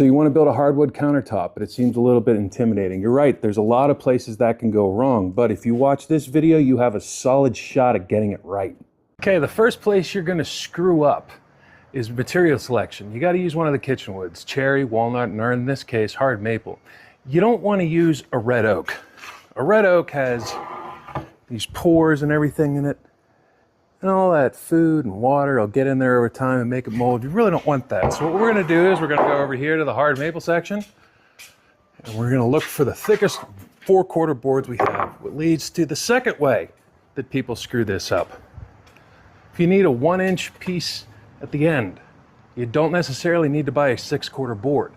So you want to build a hardwood countertop, but it seems a little bit intimidating. You're right, there's a lot of places that can go wrong, but if you watch this video, you have a solid shot at getting it right. Okay, the first place you're going to screw up is material selection. You got to use one of the kitchen woods, cherry, walnut, or in this case, hard maple. You don't want to use a red oak. A red oak has these pores and everything in it, and all that food and water will get in there over time and make it mold. You really don't want that. So what we're going to do is we're going to go over here to the hard maple section, and we're going to look for the thickest 4/4 boards we have, which leads to the second way that people screw this up. If you need a 1-inch piece at the end, you don't necessarily need to buy a 6/4 board.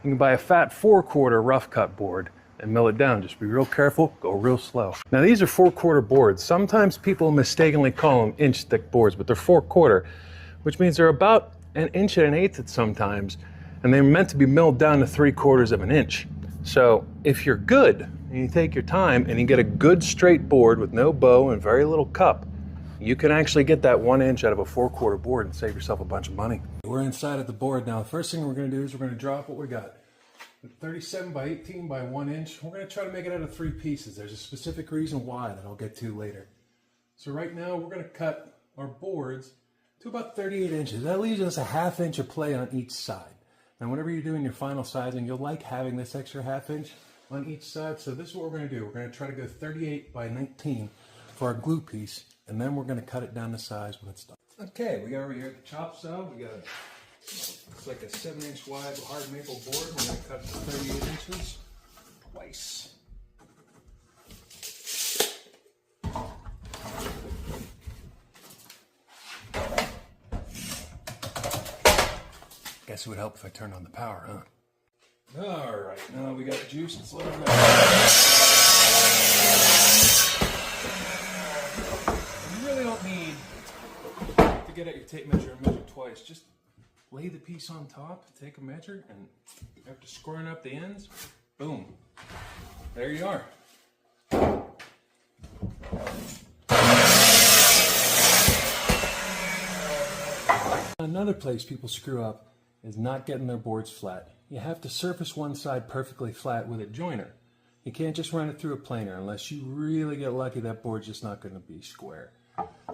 You can buy a fat 4/4 rough cut board and mill it down. Just be real careful, go real slow. Now these are 4/4 boards. Sometimes people mistakenly call them inch thick boards, but they're 4/4, which means they're about 1 1/8 at sometimes, and they're meant to be milled down to 3/4 of an inch. So if you're good and you take your time and you get a good straight board with no bow and very little cup, you can actually get that 1 inch out of a 4/4 board and save yourself a bunch of money. We're inside of the board now. The first thing we're going to do is we're going to draw up what we got. 37 by 18 by 1 inch. We're going to try to make it out of 3 pieces. There's a specific reason why that I'll get to later. So right now we're going to cut our boards to about 38 inches. That leaves us a 1/2 inch of play on each side. Now whenever you're doing your final sizing, you'll like having this extra 1/2 inch on each side. So this is what we're going to do. We're going to try to go 38 by 19 for our glue piece, and then we're going to cut it down to size when it's done. Okay, we got over here at the chop saw. We got it's like a 7-inch wide hard maple board. We're going to cut it to 38 inches twice. Guess it would help if I turned on the power, huh? All right, now we got the juice. Let's let it go. You really don't need to get out your tape measure and measure twice. Just lay the piece on top, take a measure, and after scoring up the ends, boom, there you are. Another place people screw up is not getting their boards flat. You have to surface one side perfectly flat with a joiner. You can't just run it through a planer. Unless you really get lucky, that board's just not going to be square.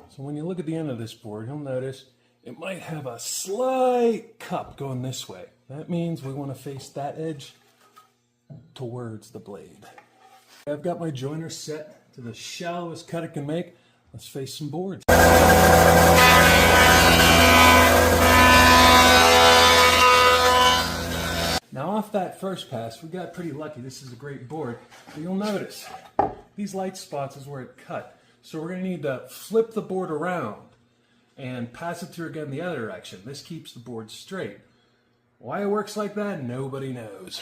So when you look at the end of this board, you'll notice it might have a slight cup going this way. That means we want to face that edge towards the blade. I've got my joiner set to the shallowest cut it can make. Let's face some boards. Now off that first pass, we got pretty lucky. This is a great board, but you'll notice these light spots is where it cut. So we're going to need to flip the board around and pass it through again the other direction. This keeps the board straight. Why it works like that, nobody knows.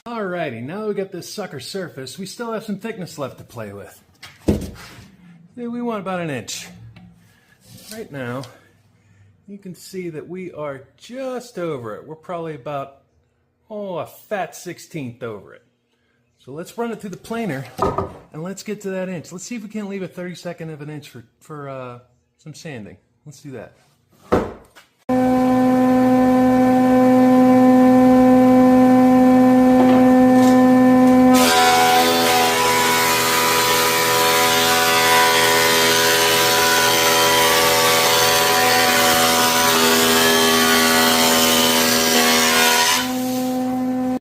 Alrighty, now that we got this sucker surface, we still have some thickness left to play with. We want about 1 inch. Right now, you can see that we are just over it. We're probably about, a fat 1/16 over it. So let's run it through the planer and let's get to that inch. Let's see if we can't leave a 32nd of an inch for some sanding. Let's do that.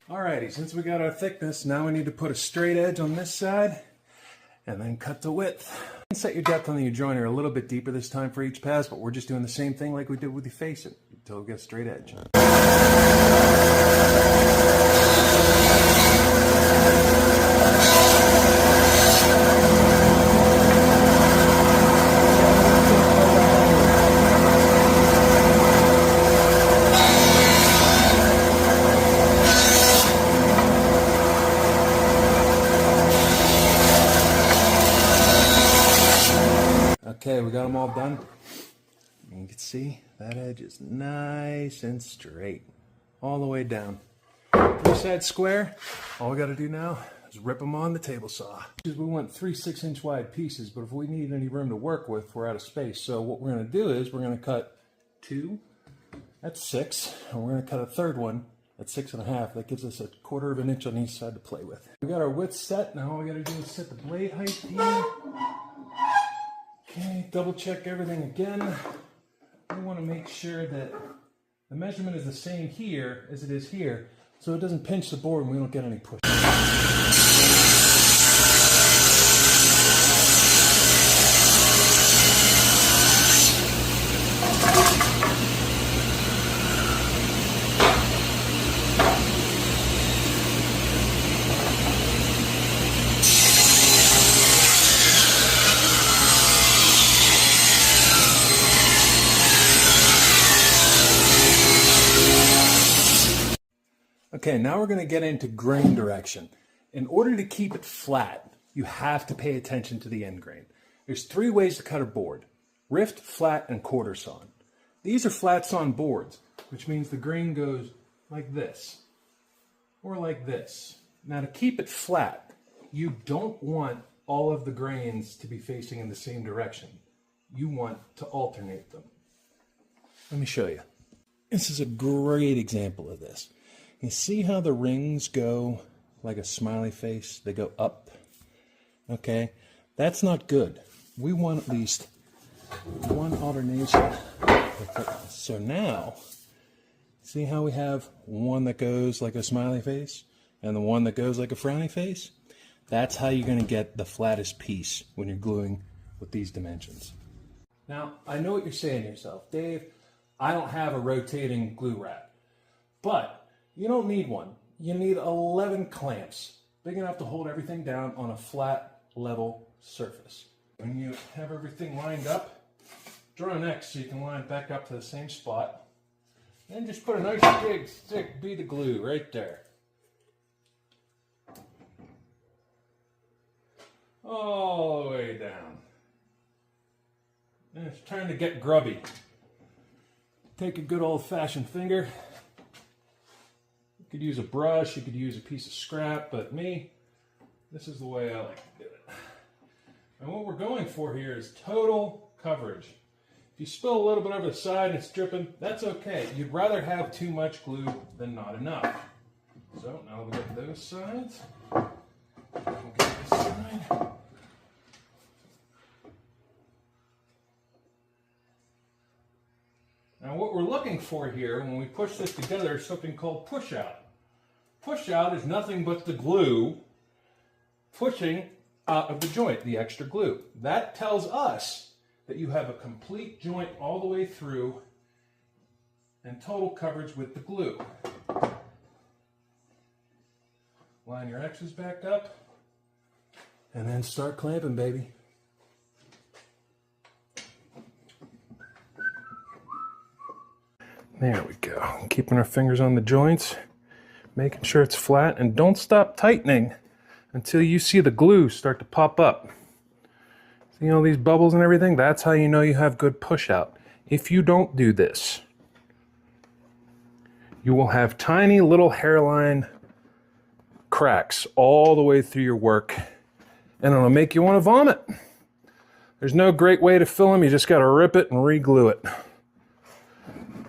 Alrighty, since we got our thickness, now we need to put a straight edge on this side and then cut the width. Set your depth on the joiner a little bit deeper this time for each pass, but we're just doing the same thing like we did with the facing until we get a straight edge. Okay, we got them all done. You can see that edge is nice and straight all the way down. 3-side square. All we got to do now is rip them on the table saw. We want 3 6-inch wide pieces, but if we need any room to work with, we're out of space. So what we're going to do is we're going to cut 2 at 6, and we're going to cut a third one at 6.5. That gives us a 1/4 of an inch on each side to play with. We got our width set. Now all we gotta do is set the blade height here. Okay, double check everything again. We wanna make sure that the measurement is the same here as it is here, so it doesn't pinch the board and we don't get any push. Okay, now we're going to get into grain direction. In order to keep it flat, you have to pay attention to the end grain. There's 3 ways to cut a board: rift, flat, and quarter sawn. These are flat sawn boards, which means the grain goes like this, or like this. Now to keep it flat, you don't want all of the grains to be facing in the same direction. You want to alternate them. Let me show you. This is a great example of this. You see how the rings go like a smiley face? They go up. Okay, that's not good. We want at least one alternation. So now, see how we have one that goes like a smiley face and the one that goes like a frowny face? That's how you're going to get the flattest piece when you're gluing with these dimensions. Now, I know what you're saying to yourself, Dave, I don't have a rotating glue rack, but you don't need one. You need 11 clamps, big enough to hold everything down on a flat, level surface. When you have everything lined up, draw an X so you can line it back up to the same spot. Then just put a nice big thick bead of glue right there. All the way down. And it's trying to get grubby. Take a good old-fashioned finger. You could use a brush, you could use a piece of scrap, but me, this is the way I like to do it. And what we're going for here is total coverage. If you spill a little bit over the side and it's dripping, that's okay. You'd rather have too much glue than not enough. So now we get those sides. We'll get this side. Now what we're looking for here when we push this together is something called push out. Push out is nothing but the glue pushing out of the joint, the extra glue. That tells us that you have a complete joint all the way through and total coverage with the glue. Line your X's back up and then start clamping, baby. There we go. Keeping our fingers on the joints, making sure it's flat, and don't stop tightening until you see the glue start to pop up. See all these bubbles and everything? That's how you know you have good push out. If you don't do this, you will have tiny little hairline cracks all the way through your work, and it'll make you want to vomit. There's no great way to fill them. You just got to rip it and re-glue it.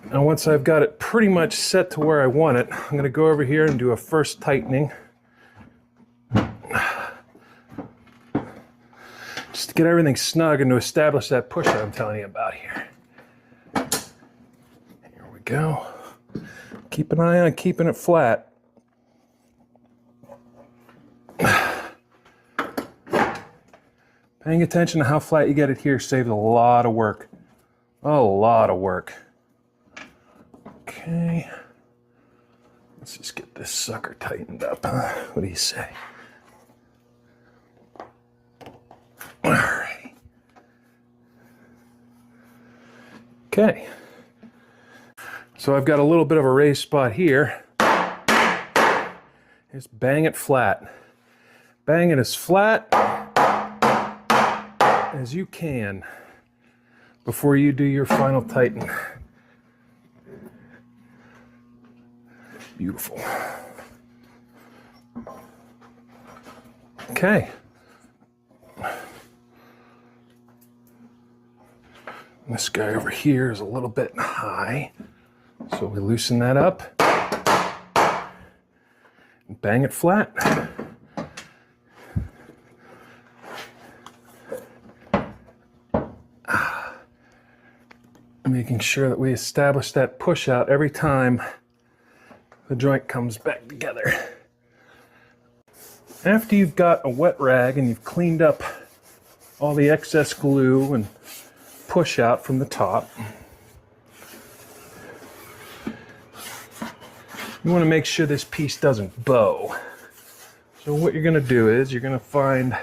And once I've got it pretty much set to where I want it, I'm going to go over here and do a first tightening. Just to get everything snug and to establish that push that I'm telling you about here. Here we go. Keep an eye on keeping it flat. Paying attention to how flat you get it here saves a lot of work. A lot of work. Okay, let's just get this sucker tightened up, huh? What do you say? All right. Okay, so I've got a little bit of a raised spot here. Just bang it flat. Bang it as flat as you can before you do your final tighten. Beautiful. Okay. This guy over here is a little bit high, so we loosen that up. bang it flat. Making sure that we establish that push out every time the joint comes back together. After you've got a wet rag and you've cleaned up all the excess glue and push out from the top, you want to make sure this piece doesn't bow. So what you're going to do is you're going to find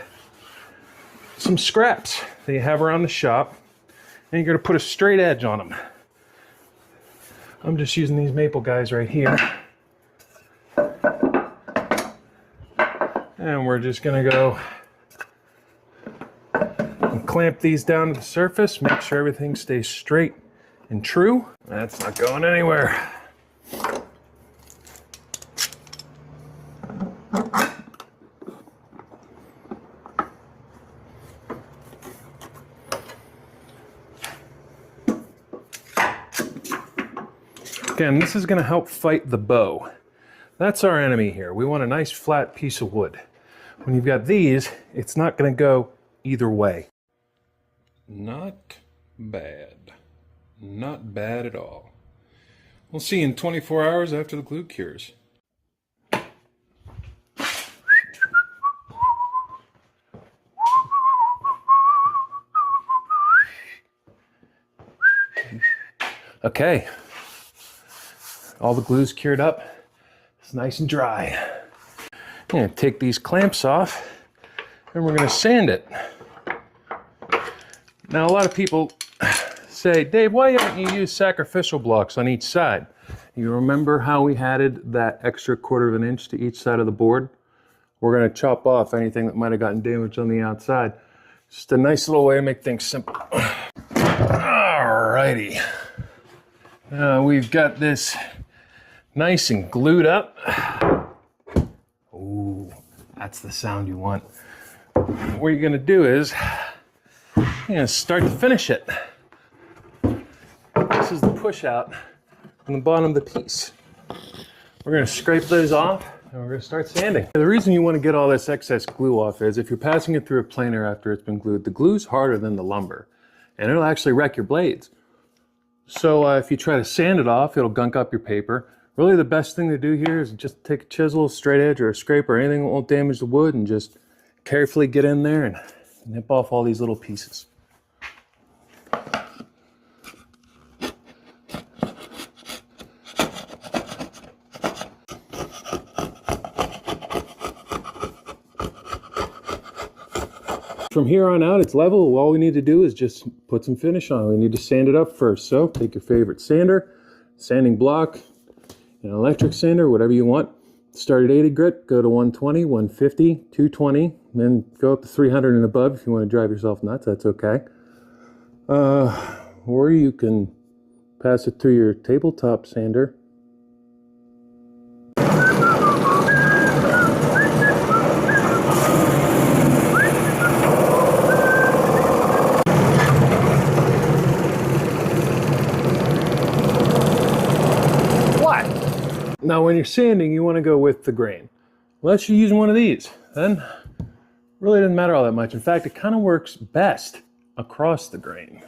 some scraps that you have around the shop, and you're going to put a straight edge on them. I'm just using these maple guys right here. And we're just going to go and clamp these down to the surface, make sure everything stays straight and true. That's not going anywhere. Again, this is going to help fight the bow. That's our enemy here. We want a nice flat piece of wood. When you've got these, it's not going to go either way. Not bad. Not bad at all. We'll see you in 24 hours after the glue cures. Okay. All the glue's cured up. It's nice and dry. I'm going to take these clamps off and we're going to sand it. Now a lot of people say, Dave, why haven't you used sacrificial blocks on each side? You remember how we added that extra 1/4 of an inch to each side of the board? We're going to chop off anything that might have gotten damaged on the outside. Just a nice little way to make things simple. Alrighty. We've got this nice and glued up. Ooh, that's the sound you want. What you're gonna do is, you're gonna start to finish it. This is the push out on the bottom of the piece. We're gonna scrape those off and we're gonna start sanding. The reason you wanna get all this excess glue off is if you're passing it through a planer after it's been glued, the glue's harder than the lumber and it'll actually wreck your blades. So if you try to sand it off, it'll gunk up your paper. Really the best thing to do here is just take a chisel, straight edge, or a scraper, anything that won't damage the wood, and just carefully get in there and nip off all these little pieces. From here on out, it's level. All we need to do is just put some finish on. We need to sand it up first. So take your favorite sander, sanding block, an electric sander, whatever you want. Start at 80 grit, go to 120, 150, 220, then go up to 300 and above if you want to drive yourself nuts, that's okay. Or you can pass it through your tabletop sander. Now when you're sanding, you want to go with the grain. Unless you're using one of these, then it really doesn't matter all that much. In fact, it kind of works best across the grain.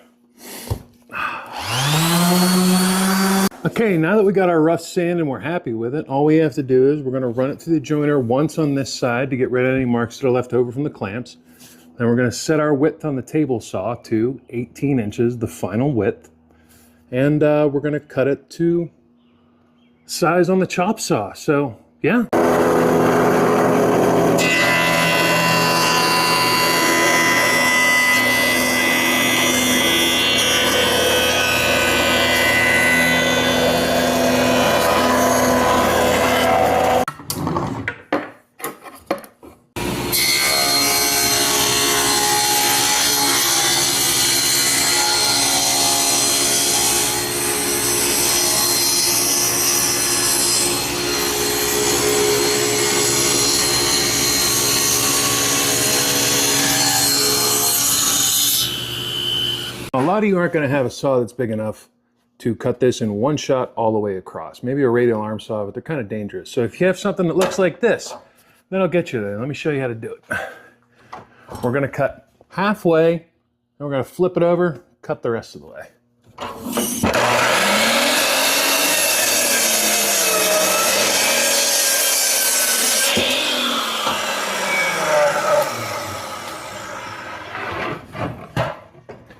Okay, now that we got our rough sand and we're happy with it, all we have to do is we're going to run it through the joiner once on this side to get rid of any marks that are left over from the clamps. Then we're going to set our width on the table saw to 18 inches, the final width. And we're going to cut it to size on the chop saw. So yeah. A lot of you aren't going to have a saw that's big enough to cut this in one shot all the way across. Maybe a radial arm saw, but they're kind of dangerous. So if you have something that looks like this, then I'll get you there. Let me show you how to do it. We're gonna cut halfway, and we're gonna flip it over, cut the rest of the way.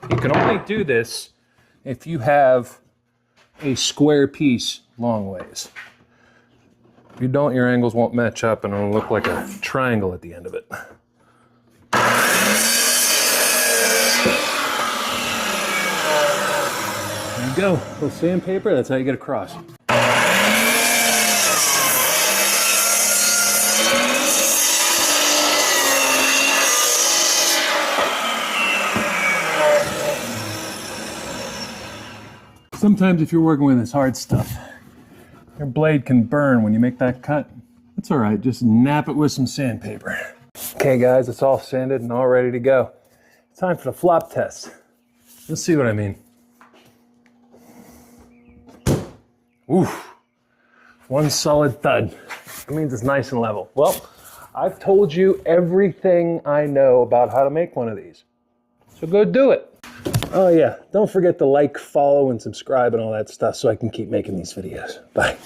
You can only do this if you have a square piece long ways. If you don't, your angles won't match up and it'll look like a triangle at the end of it. There you go, a little sandpaper, that's how you get across. Sometimes if you're working with this hard stuff, your blade can burn when you make that cut. That's all right, just nap it with some sandpaper. Okay guys, it's all sanded and all ready to go. It's time for the flop test. Let's see what I mean. Oof, one solid thud. That means it's nice and level. Well, I've told you everything I know about how to make one of these. So go do it. Oh yeah, don't forget to like, follow, and subscribe and all that stuff so I can keep making these videos. Bye.